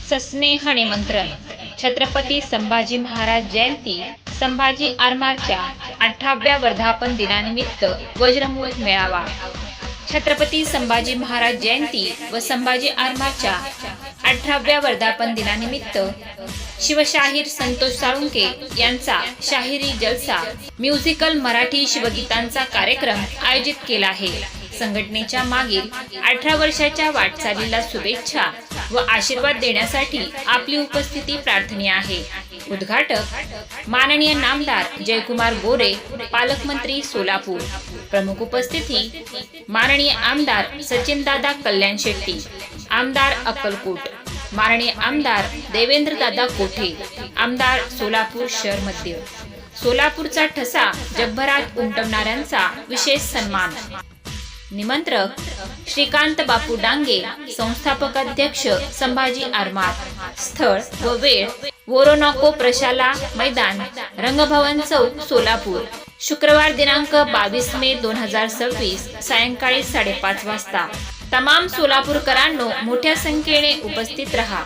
सस्नेह निमंत्रण. छत्रपती संभाजी महाराज जयंती संभाजी आरमारच्या 18व्या वर्धापन दिनानिमित्त वज्रमूल मेळावा. छत्रपती संभाजी महाराज जयंती व संभाजी आरमारच्या 18व्या वर्धापन दिनानिमित्त शिवशाहीर संतोष साळुंके यांचा शाहिरी जलसा म्युझिकल मराठी शिवगीतांचा कार्यक्रम आयोजित केला आहे. संघटनेच्या मागील 18 वर्षाच्या वाटचालीला शुभेच्छा व आशीर्वाद देण्यासाठी आपली उपस्थिती प्रार्थनीय आहे. उद्घाटक माननीय नामदार जयकुमार गोरे, पालकमंत्री सोलापूर. प्रमुख उपस्थिती माननीय आमदार सचिनदादा कल्याण शेट्टी, आमदार अक्कलकोट, माननीय आमदार देवेंद्रदादा कोठे, आमदार सोलापूर शहर मध्य. सोलापूरचा ठसा जगभरात उमटवणाऱ्यांचा विशेष सन्मान. निमंत्रक श्रीकांत बापू डांगे, संस्थापक अध्यक्ष संभाजी आरमार. स्थळ व वेळ वोरोनॉको प्रशाला मैदान, रंगभवन चौक, सोलापूर. शुक्रवार दिनांक 22 मे 2026 सायंकाळी 5:30 वाजता. तमाम सोलापूरकरांनो मोठ्या संख्येने उपस्थित रहा.